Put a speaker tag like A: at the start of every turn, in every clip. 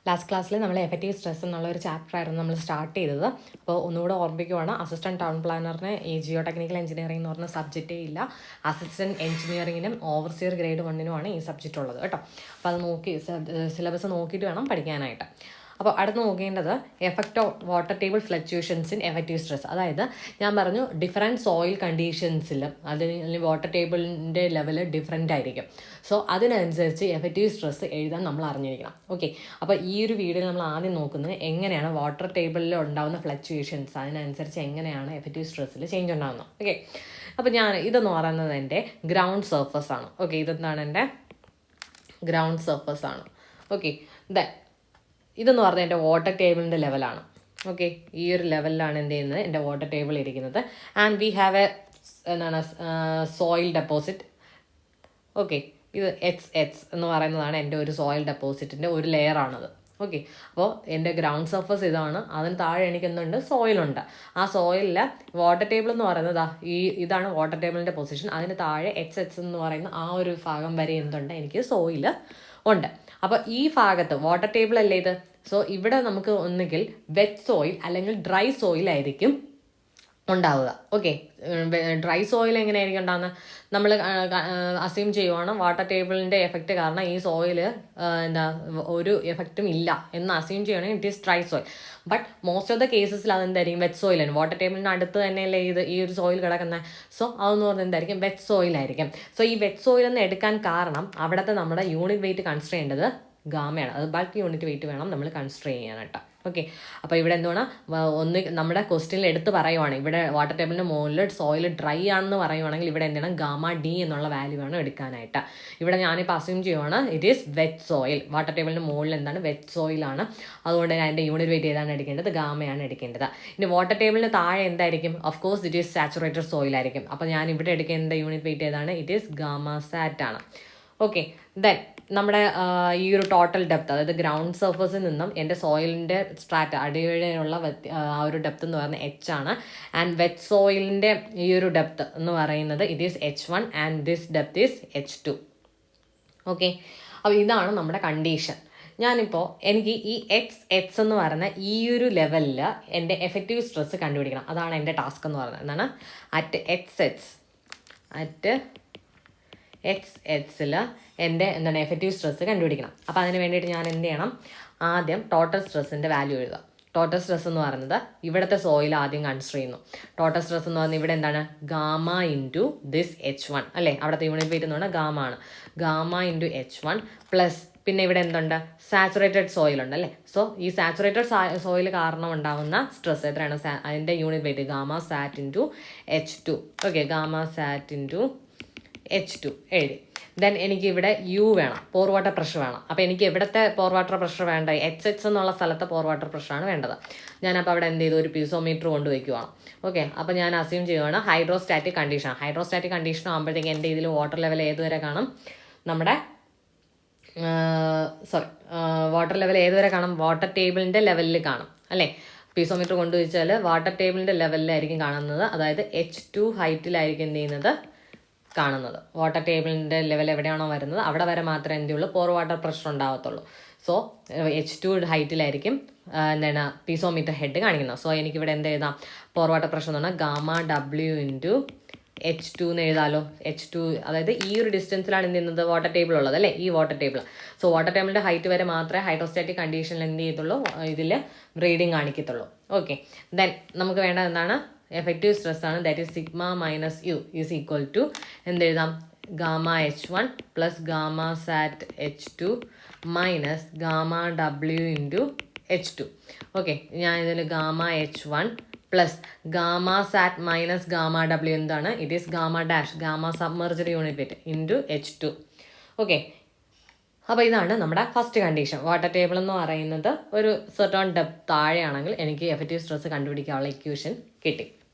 A: Last ക്ലാസ്സിൽ നമ്മൾ effective stress എന്നുള്ള ഒരു ചാപ്റ്റർ ആയിരുന്നു നമ്മൾ സ്റ്റാർട്ട് ചെയ്തത്. അപ്പോൾ ഒന്നുകൂടെ ഓർമ്മിക്കുവാണ്, അസിസ്റ്റൻറ്റ് ടൗൺ പ്ലാനറിന് ഈ ജിയോ ടെക്നിക്കൽ എഞ്ചിനീയറിംഗ് എന്ന് പറഞ്ഞ സബ്ജക്റ്റേ ഇല്ല. അസിസ്റ്റൻറ്റ് എഞ്ചിനീയറിങ്ങിനും ഓവർസിയർ ഗ്രേഡ് 1-നുമാണ് ഈ സബ്ജക്റ്റ് ഉള്ളത് കേട്ടോ. അപ്പോൾ അത് നോക്കി സിലബസ് നോക്കിയിട്ട് വേണം പഠിക്കാനായിട്ട്. അപ്പോൾ അടുത്ത് നോക്കേണ്ടത് effect of water table fluctuations in effective stress. അതായത് ഞാൻ പറഞ്ഞു ഡിഫറെൻറ്റ് സോയിൽ കണ്ടീഷൻസിൽ അതിന് വാട്ടർ ടേബിളിൻ്റെ ലെവൽ ഡിഫറെൻ്റ് ആയിരിക്കും. സോ അതിനനുസരിച്ച് എഫക്റ്റീവ് സ്ട്രെസ് എഴുതാൻ നമ്മൾ അറിഞ്ഞിരിക്കണം. ഓക്കെ, അപ്പോൾ ഈ ഒരു വീഡിയോയിൽ നമ്മൾ ആദ്യം നോക്കുന്നത് എങ്ങനെയാണ് വാട്ടർ ടേബിളിൽ ഉണ്ടാകുന്ന ഫ്ലക്ച്വേഷൻസ്, അതിനനുസരിച്ച് എങ്ങനെയാണ് എഫക്റ്റീവ് സ്ട്രെസ്സിൽ ചേഞ്ച് ഉണ്ടാകുന്നത്. ഓക്കെ, അപ്പോൾ ഇതെന്ന് പറയുന്നത് എൻ്റെ ഗ്രൗണ്ട് സർഫസ് ആണ്. ഓക്കെ, ഇതെന്താണ് എൻ്റെ ഗ്രൗണ്ട് സർഫസ് ആണ്. ഓക്കെ, ഇതെന്ന് പറഞ്ഞാൽ എൻ്റെ വാട്ടർ ടേബിളിൻ്റെ ലെവലാണ്. ഓക്കെ, ഈ ഒരു ലെവലിലാണ് എന്ത് ചെയ്യുന്നത്, എൻ്റെ വാട്ടർ ടേബിൾ ഇരിക്കുന്നത്. And we have soil deposit. Okay, ഇത് എക്സ് എന്ന് പറയുന്നതാണ് എൻ്റെ ഒരു സോയിൽ ഡെപ്പോസിറ്റിൻ്റെ ഒരു ലെയറാണത്. ഓക്കെ, അപ്പോൾ എൻ്റെ ഗ്രൗണ്ട് സർഫസ് ഇതാണ്, അതിന് താഴെ എനിക്ക് എന്തുണ്ട്, സോയിലുണ്ട്. ആ സോയിലിൽ വാട്ടർ ടേബിൾ എന്ന് പറയുന്നത് ഇതാണ് വാട്ടർ ടേബിളിൻ്റെ പൊസിഷൻ. അതിന് താഴെ എക്സ് എന്ന് പറയുന്ന ആ ഒരു ഭാഗം വരെ എന്തുണ്ട്, എനിക്ക് സോയിൽ ഉണ്ട്. അപ്പോൾ ഈ ഭാഗത്ത് വാട്ടർ ടേബിൾ അല്ലേ ഇത്. സോ ഇവിടെ നമുക്ക് ഒന്നുകിൽ വെറ്റ് സോയിൽ അല്ലെങ്കിൽ ഡ്രൈ സോയിൽ ആയിരിക്കും ഉണ്ടാവുക. ഓക്കെ, ഡ്രൈ സോയിൽ എങ്ങനെയായിരിക്കും ഉണ്ടാകുന്നത്, നമ്മൾ അസ്യൂം ചെയ്യുവാണ് വാട്ടർ ടേബിളിൻ്റെ എഫക്റ്റ് കാരണം ഈ സോയിൽ ഒരു എഫക്റ്റും ഇല്ല എന്ന് അസ്യൂം ചെയ്യുകയാണെങ്കിൽ it is dry soil. But most of the കേസസിൽ അതെന്തായിരിക്കും, വെറ്റ് സോയിലാണ്. വാട്ടർ ടേബിളിന് അടുത്ത് തന്നെയല്ലേ ഈ ഒരു സോയിൽ കിടക്കുന്നത്. സോ അതെന്ന് പറഞ്ഞാൽ എന്തായിരിക്കും, വെറ്റ് സോയിലായിരിക്കും. സോ ഈ വെറ്റ് സോയിൽ എന്ന് എടുക്കാൻ കാരണം അവിടുത്തെ നമ്മുടെ യൂണിറ്റ് വെയിറ്റ് കൺസിഡർ ചെയ്യേണ്ടത് ഗാമയാണ്. അത് ബൾക്ക് യൂണിറ്റ് വെയിറ്റ് വേണം നമ്മൾ കൺസിഡർ ചെയ്യാനായിട്ട്. ഓക്കെ, അപ്പോൾ ഇവിടെ എന്താണ് നമ്മുടെ ക്വസ്റ്റ്യനിൽ എടുത്ത് പറയുവാണ്, ഇവിടെ വാട്ടർ ടേബിളിൻ്റെ മുകളിൽ സോയിൽ ഡ്രൈ ആണെന്ന് പറയുവാണെങ്കിൽ ഇവിടെ എന്താണ് ഗാമ ഡി എന്നുള്ള വാല്യൂ വേണം എടുക്കാനായിട്ട്. ഇവിടെ ഞാനിപ്പോൾ അസ്യൂം ചെയ്യുവാണ് it is wet soil. Water ടേബിളിൻ്റെ മുകളിൽ എന്താണ്, വെറ്റ് സോയിലാണ്. അതുകൊണ്ട് അതിൻ്റെ യൂണിറ്റ് വെയിറ്റ് ഏതാണ് എടുക്കേണ്ടത്, ഗാമയാണ് എടുക്കേണ്ടത്. ഇനി വാട്ടർ ടേബിളിന് താഴെ എന്തായിരിക്കും, of course it is saturated സോയിലായിരിക്കും. അപ്പോൾ ഞാൻ ഇവിടെ എടുക്കേണ്ട യൂണിറ്റ് വെയിറ്റ് ഏതാണ്, ഇറ്റ് ഈസ് ഗാമ സാറ്റ് ആണ്. ഓക്കെ, ദെൻ നമ്മുടെ ഈ ഒരു ടോട്ടൽ ഡെപ്ത്, അതായത് ഗ്രൗണ്ട് സർഫസിൽ നിന്നും എൻ്റെ സോയിലിൻ്റെ സ്ട്രാറ്റ അടിവഴിയുള്ള ആ ഒരു ഡെപ്ത് എന്ന് പറയുന്നത് എച്ച് ആണ്. ആൻഡ് വെറ്റ് സോയിലിൻ്റെ ഈ ഒരു ഡെപ്ത് എന്ന് പറയുന്നത് it is H1 and this depth is H2. Okay, അപ്പോൾ ഇതാണ് നമ്മുടെ കണ്ടീഷൻ. ഞാനിപ്പോൾ എനിക്ക് ഈ എക്സ് എന്ന് പറയുന്ന ഈ ഒരു ലെവലിൽ എൻ്റെ എഫക്റ്റീവ് സ്ട്രെസ് കണ്ടുപിടിക്കണം. അതാണ് എൻ്റെ ടാസ്ക് എന്ന് പറയുന്നത്. എന്താണ്, അറ്റ് എക്സിൽ എൻ്റെ എഫക്റ്റീവ് സ്ട്രെസ് കണ്ടുപിടിക്കണം. അപ്പോൾ അതിന് വേണ്ടിയിട്ട് ഞാൻ എന്ത് ചെയ്യണം, ആദ്യം ടോട്ടൽ സ്ട്രെസ്സിൻ്റെ വാല്യൂ എഴുതുക. ടോട്ടൽ സ്ട്രെസ് എന്ന് പറയുന്നത് ഇവിടുത്തെ സോയിൽ ആദ്യം കൺസിഡർ ചെയ്യുന്നു. ടോട്ടൽ സ്ട്രെസ് എന്ന് പറയുന്നത് ഇവിടെ എന്താണ്, ഗാമ ഇൻറ്റു ദിസ് H1 അല്ലേ, അവിടുത്തെ യൂണിറ്റ് വെയിറ്റ് എന്ന് പറഞ്ഞാൽ ഗാമ ആണ്. ഗാമ ഇൻറ്റു H1 പ്ലസ് പിന്നെ ഇവിടെ എന്തുണ്ട്, സാച്ചുറേറ്റഡ് സോയിൽ ഉണ്ട് അല്ലേ. സോ ഈ സാച്ചുറേറ്റഡ് സോയിൽ കാരണം ഉണ്ടാകുന്ന സ്ട്രെസ് എത്രയാണ്, അതിൻ്റെ യൂണിറ്റ് വെയിറ്റ് ഗാമ സാറ്റ് ഇൻറ്റു H2. ഓക്കെ, ഗാമ സാറ്റ് ഇൻറ്റു H2 എഴുതി. ദെൻ എനിക്ക് ഇവിടെ യു വേണം, പോർ വാട്ടർ പ്രഷർ വേണം. അപ്പോൾ എനിക്ക് ഇവിടുത്തെ പോർ വാട്ടർ പ്രഷർ വേണ്ട, എച്ച് എന്നുള്ള സ്ഥലത്തെ പോർ വാട്ടർ പ്രഷറാണ് വേണ്ടത്. ഞാനപ്പോൾ അവിടെ എന്ത് ചെയ്തു, ഒരു പീസോമീറ്റർ കൊണ്ടുവയ്ക്കുവാണ്. ഓക്കെ, അപ്പോൾ ഞാൻ അസ്യൂം ചെയ്യുകയാണ് ഹൈഡ്രോസ്റ്റാറ്റിക് കണ്ടീഷൻ. ഹൈഡ്രോസ്റ്റാറ്റിക് കണ്ടീഷൻ ആകുമ്പോഴത്തേക്ക് എൻ്റെ ഇതിൽ വാട്ടർ ലെവൽ ഏതുവരെ കാണും, നമ്മുടെ വാട്ടർ ലെവൽ ഏതുവരെ കാണും, വാട്ടർ ടേബിളിൻ്റെ ലെവലിൽ കാണും അല്ലേ. പീസോമീറ്റർ കൊണ്ടുവച്ചാൽ വാട്ടർ ടേബിളിൻ്റെ ലെവലിലായിരിക്കും കാണുന്നത്. അതായത് H2 ഹൈറ്റിലായിരിക്കും എന്ത് ചെയ്യുന്നത്, കാണുന്നത്. വാട്ടർ ടേബിളിൻ്റെ ലെവൽ എവിടെയാണോ വരുന്നത് അവിടെ വരെ മാത്രമേ എന്തുള്ളൂ, പോർ വാട്ടർ പ്രഷർ ഉണ്ടാകത്തുള്ളൂ. സോ H2 ഹൈറ്റിലായിരിക്കും എന്താണ് പീസോമീറ്റർ ഹെഡ് കാണിക്കുന്നത്. സോ എനിക്കിവിടെ എന്ത് എഴുതാം, പോർ വാട്ടർ പ്രഷർ എന്ന് പറഞ്ഞാൽ ഗാമ W ഇൻറ്റു H2 എന്ന് എഴുതാമല്ലോ. H2 അതായത് ഈ ഒരു ഡിസ്റ്റൻസിലാണ് എന്ത് ചെയ്യുന്നത്, വാട്ടർ ടേബിൾ ഉള്ളത് അല്ലേ, ഈ വാട്ടർ ടേബിൾ. സോ വാട്ടർ ടേബിളിൻ്റെ ഹൈറ്റ് വരെ മാത്രമേ ഹൈഡ്രോസ്റ്റാറ്റിക് കണ്ടീഷനിൽ എന്ത് ചെയ്യത്തുള്ളൂ, ഇതിൽ റീഡിങ് കാണിക്കത്തുള്ളൂ. ഓക്കെ, ദെൻ നമുക്ക് വേണ്ടത് എന്താണ്, എഫക്റ്റീവ് സ്ട്രെസ് ആണ്. That is sigma minus u is equal to എന്തെഴുതാം, gamma H1 plus gamma sat H2 minus gamma W into H2. Okay, ഞാൻ ഇതിൽ gamma H1 plus gamma sat minus gamma W എന്താണ്, it is gamma dash, gamma submerged unit weight into H2. Okay, അപ്പോൾ ഇതാണ് നമ്മുടെ first condition. Water table എന്ന് പറയുന്നത് ഒരു certain depth താഴെയാണെങ്കിൽ എനിക്ക് എഫക്റ്റീവ് സ്ട്രെസ് കണ്ടുപിടിക്കാനുള്ള ഇക്വേഷൻ കിട്ടി.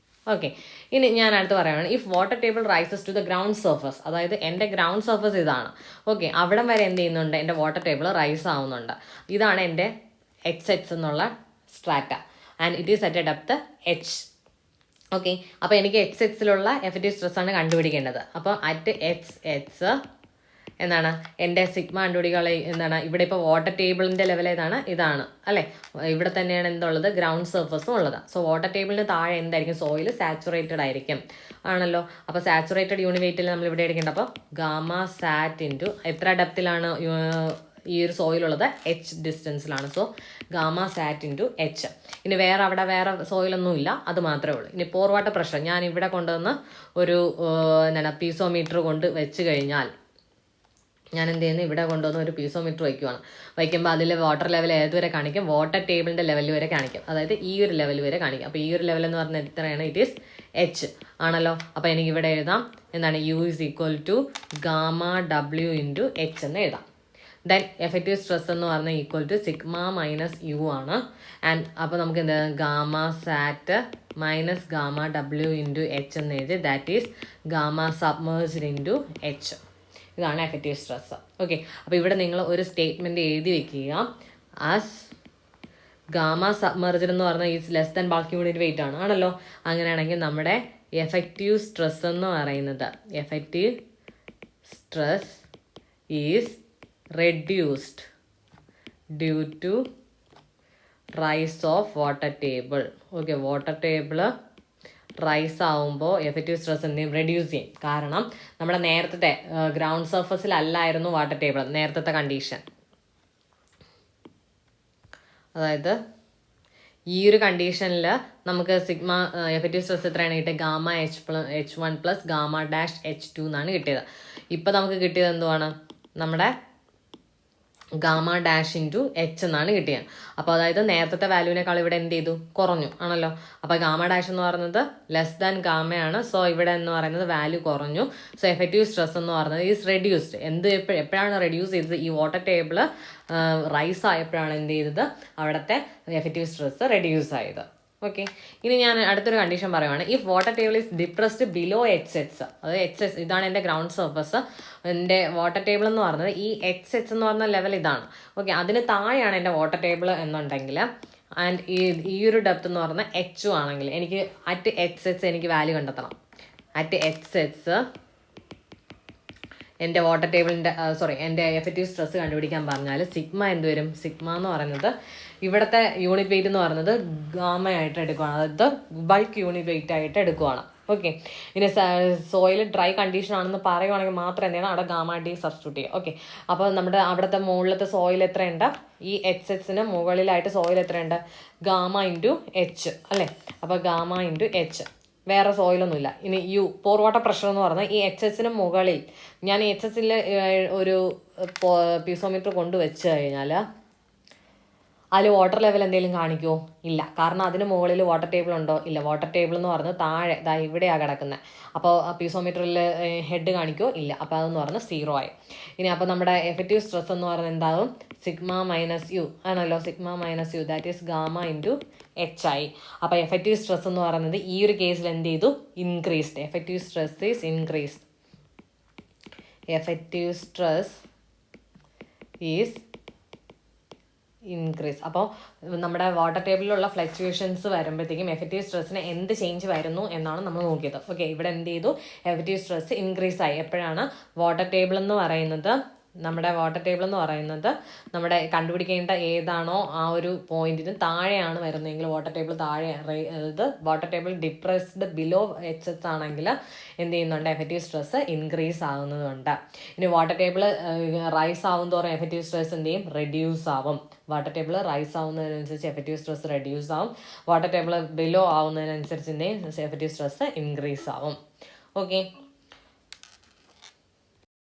A: ഓക്കെ, ഇനി ഞാൻ അടുത്ത് പറയുകയാണ്, if water table rises to the ground surface, അതായത് എൻ്റെ ഗ്രൗണ്ട് സർഫസ് ഇതാണ്. ഓക്കെ, അവിടം വരെ എന്ത് ചെയ്യുന്നുണ്ട്, എൻ്റെ വാട്ടർ ടേബിൾ റൈസ് ആവുന്നുണ്ട്. ഇതാണ് എൻ്റെ എക്സ് എന്നുള്ള strata and it is at a depth H. Okay, അപ്പോൾ എനിക്ക് എക്സിലുള്ള എഫക്റ്റീവ് സ്ട്രെസ് ആണ് കണ്ടുപിടിക്കേണ്ടത്. അപ്പോൾ അറ്റ് എക്സ് എന്താണ് എൻ്റെ സിഗ്മ കണ്ടുപിടികളെ എന്താണ് ഇവിടെ ഇപ്പോൾ വാട്ടർ ടേബിളിൻ്റെ ലെവൽ ഏതാണ്, ഇതാണ് അല്ലേ. ഇവിടെ തന്നെയാണ് എന്തുള്ളത്, ഗ്രൗണ്ട് സർഫസും ഉള്ളത്. സോ വാട്ടർ ടേബിളിന് താഴെ എന്തായിരിക്കും, സോയിൽ സാച്ചുറേറ്റഡ് ആയിരിക്കും ആണല്ലോ. അപ്പോൾ സാച്ചുറേറ്റഡ് യൂണിവേറ്റിൽ നമ്മൾ ഇവിടെ എടുക്കേണ്ട, അപ്പോൾ ഗാമ സാറ്റ് ഇൻറ്റു എത്ര ഡെപ്തിലാണ് ഈ ഒരു സോയിലുള്ളത്, എച്ച് ഡിസ്റ്റൻസിലാണ്. സോ ഗാമ സാറ്റ് ഇൻറ്റു എച്ച്. ഇനി അവിടെ വേറെ സോയിലൊന്നും ഇല്ല, അത് മാത്രമേ ഉള്ളൂ. ഇനി പോർ വാട്ടർ പ്രഷർ ഞാൻ ഇവിടെ കൊണ്ടുവന്ന് ഒരു എന്താണ് പീസോമീറ്റർ കൊണ്ട് വെച്ച് കഴിഞ്ഞാൽ ഞാൻ എന്ത് ചെയ്യുന്നു, ഇവിടെ കൊണ്ടുവന്ന് ഒരു പീസോമീറ്റർ വയ്ക്കുമ്പോൾ അതിൽ വാട്ടർ ലെവൽ ഏതുവരെ കാണിക്കും, വാട്ടർ ടേബിളിൻ്റെ ലെവൽ വരെ കാണിക്കും, അതായത് ഈ ഒരു ലെവൽ വരെ കാണിക്കും. അപ്പോൾ ഈ ഒരു ലെവൽ എന്ന് പറഞ്ഞാൽ എത്രയാണ്, ഇറ്റ് ഈസ് എച്ച് ആണല്ലോ. അപ്പോൾ എനിക്ക് ഇവിടെ എഴുതാം എന്താണ്, U is equal to gamma W into H എന്ന് എഴുതാം. ദെൻ എഫക്റ്റീവ് സ്ട്രെസ് എന്ന് പറഞ്ഞാൽ equal to sigma minus U ആണ്. ആൻഡ് അപ്പോൾ നമുക്ക് എന്താ, gamma sat minus gamma W into H എന്ന് എഴുതി, that is gamma submerged into H. ഇതാണ് എഫക്റ്റീവ് സ്ട്രെസ്. ഓക്കെ, അപ്പോൾ ഇവിടെ നിങ്ങൾ ഒരു സ്റ്റേറ്റ്മെൻറ്റ് എഴുതി വെക്കുക, ആസ് ഗാമ സബ്മർജ്ഡ് എന്ന് പറഞ്ഞാൽ ഈസ് ലെസ് ദാൻ ബാക്കി യൂണിറ്റ് വെയിറ്റ് ആണല്ലോ. അങ്ങനെയാണെങ്കിൽ നമ്മുടെ എഫക്റ്റീവ് സ്ട്രെസ് എന്ന് പറയുന്നത്, effective stress is reduced due to rise of water table. Okay, water table rise ആവുമ്പോൾ എഫക്റ്റീവ് സ്ട്രെസ് എന്ത് ചെയ്യും, റെഡ്യൂസ് ചെയ്യും. കാരണം നമ്മുടെ നേരത്തെ ഗ്രൗണ്ട് സർഫസിലല്ലായിരുന്നു വാട്ടർ ടേബിൾ, നേരത്തെ കണ്ടീഷൻ. അതായത് ഈ ഒരു കണ്ടീഷനിൽ നമുക്ക് സിഗ്മ എഫക്റ്റീവ് സ്ട്രെസ് എത്രയാണ് കിട്ടിയത്, gamma H1 plus gamma dash H2 എന്നാണ് കിട്ടിയത്. ഇപ്പം നമുക്ക് കിട്ടിയത് എന്തുവാണ്, നമ്മുടെ ഗാമ ഡാഷ് ഇൻറ്റു എച്ച് എന്നാണ് കിട്ടിയത്. അപ്പോൾ അതായത് നേരത്തെ വാല്യൂവിനേക്കാൾ ഇവിടെ എന്ത് ചെയ്തു, കുറഞ്ഞു ആണല്ലോ. അപ്പോൾ ഗാമ ഡാഷ് എന്ന് പറയുന്നത് ലെസ് ദാൻ ഗാമയാണ്. സോ ഇവിടെ എന്ന് പറയുന്നത് വാല്യൂ കുറഞ്ഞു. സോ എഫക്റ്റീവ് സ്ട്രെസ് എന്ന് പറയുന്നത് ഈസ് റെഡ്യൂസ്ഡ്. എപ്പോഴാണ് റെഡ്യൂസ് ചെയ്തത്, ഈ വാട്ടർ ടേബിൾ റൈസ് ആയപ്പോഴാണ് എന്ത് ചെയ്തത്, അവിടുത്തെ എഫക്റ്റീവ് സ്ട്രെസ് റെഡ്യൂസ് ആയത്. ഓക്കെ, ഇനി ഞാൻ അടുത്തൊരു കണ്ടീഷൻ പറയുവാണ്, if water table is depressed below HH, അതായത് HS ഇതാണ് എൻ്റെ ഗ്രൗണ്ട് സർഫസ്, എൻ്റെ വാട്ടർ ടേബിൾ എന്ന് പറയുന്നത് ഈ HH എന്ന് പറഞ്ഞ ലെവൽ ഇതാണ്. ഓക്കെ, അതിന് താഴെയാണ് എൻ്റെ വാട്ടർ ടേബിൾ എന്നുണ്ടെങ്കിൽ, ആൻഡ് ഈ ഒരു ഡെപ്ത് എന്ന് പറഞ്ഞാൽ H ആണെങ്കിൽ എനിക്ക് അറ്റ് HH എനിക്ക് വാല്യൂ കണ്ടെത്തണം. അറ്റ് HH എൻ്റെ വാട്ടർ ടേബിളിൻ്റെ എൻ്റെ എഫക്റ്റീവ് സ്ട്രെസ് കണ്ടുപിടിക്കാൻ പറഞ്ഞാൽ സിഗ്മ എന്ത് വരും, സിഗ്മ എന്ന് പറയുന്നത് ഇവിടുത്തെ യൂണിറ്റ് വെയിറ്റ് എന്ന് പറയുന്നത് ഗാമയായിട്ട് എടുക്കുകയാണ്, അതായത് ബൾക്ക് യൂണിറ്റ് വെയിറ്റ് ആയിട്ട് എടുക്കുകയാണ്. ഓക്കെ, ഇനി സോയിൽ ഡ്രൈ കണ്ടീഷൻ ആണെന്ന് പറയുവാണെങ്കിൽ മാത്രം എന്താണ് അവിടെ ഗാമ ഡി സബ്സ്റ്റിറ്റ്യൂട്ട് ചെയ്യുക. ഓക്കെ, അപ്പോൾ നമ്മുടെ അവിടുത്തെ മുകളിലത്തെ സോയിൽ എത്രയുണ്ട്, ഈ HHന് മുകളിലായിട്ട് സോയിൽ എത്രയുണ്ട്, ഗാമ ഇൻറ്റു എച്ച് അല്ലേ. അപ്പോൾ ഗാമ ഇൻറ്റു എച്ച്, വേറെ സോയിലൊന്നുമില്ല. ഇനി പോർ വാട്ടർ പ്രഷർ എന്ന് പറഞ്ഞാൽ ഈ HHന് മുകളിൽ ഞാൻ ഈ HHൽ ഒരു പീസോമീറ്റർ കൊണ്ടുവച്ച് കഴിഞ്ഞാൽ അതിൽ വാട്ടർ ലെവൽ എന്തെങ്കിലും കാണിക്കുമോ, ഇല്ല. കാരണം അതിന് മുകളിൽ വാട്ടർ ടേബിൾ ഉണ്ടോ, ഇല്ല. വാട്ടർ ടേബിൾ എന്ന് പറഞ്ഞാൽ താഴെ ഇവിടെയാണ് കിടക്കുന്നത്. അപ്പോൾ പീസോമീറ്ററിൽ ഹെഡ് കാണിക്കുമോ, ഇല്ല. അപ്പോൾ അതെന്ന് പറഞ്ഞാൽ 0 ആയി. ഇനി അപ്പോൾ നമ്മുടെ എഫക്റ്റീവ് സ്ട്രെസ് എന്ന് പറയുന്നത് എന്താകും, സിഗ്മ മൈനസ് യു ആണല്ലോ, sigma minus you that is gamma into H ആയി. അപ്പോൾ എഫക്റ്റീവ് സ്ട്രെസ് എന്ന് പറയുന്നത് ഈ ഒരു കേസിൽ എന്ത് ചെയ്തു, increased. Effective stress is increased. Effective stress is increase. അപ്പോൾ നമ്മുടെ വാട്ടർ ടേബിളിലുള്ള ഫ്ലക്ച്വേഷൻസ് വരുമ്പോഴത്തേക്കും എഫക്റ്റീവ് സ്ട്രെസ്സിന് എന്ത് ചേഞ്ച് വരുന്നു എന്നാണ് നമ്മൾ നോക്കിയത്. ഓക്കെ, ഇവിടെ എന്ത് ചെയ്തു, എഫക്റ്റീവ് സ്ട്രെസ് ഇൻക്രീസ് ആയി. എപ്പോഴാണ് വാട്ടർ ടേബിൾ എന്ന് പറയുന്നത്, നമ്മുടെ വാട്ടർ ടേബിൾ എന്ന് പറയുന്നത് നമ്മുടെ കണ്ടുപിടിക്കേണ്ട ഏതാണോ ആ ഒരു പോയിന്റിന് താഴെയാണ് വരുന്നതെങ്കിൽ വാട്ടർ ടേബിൾ താഴെ, അതായത് water table depressed below HH ആണെങ്കിൽ എന്ത് ചെയ്യുന്നുണ്ട്, എഫക്റ്റീവ് സ്ട്രെസ് ഇൻക്രീസ് ആകുന്നതുണ്ട്. ഇനി വാട്ടർ ടേബിൾ റൈസ് ആവും തോറും എഫക്റ്റീവ് സ്ട്രെസ് എന്ത് ചെയ്യും, റെഡ്യൂസ് ആവും. വാട്ടർ ടേബിൾ റൈസ് ആവുന്നതിനനുസരിച്ച് എഫക്റ്റീവ് സ്ട്രെസ് റെഡ്യൂസ് ആവും. വാട്ടർ ടേബിൾ ബിലോ ആവുന്നതിനനുസരിച്ച് എന്ത് ചെയ്യും, എഫക്റ്റീവ് സ്ട്രെസ് ഇൻക്രീസ് ആവും. ഓക്കെ.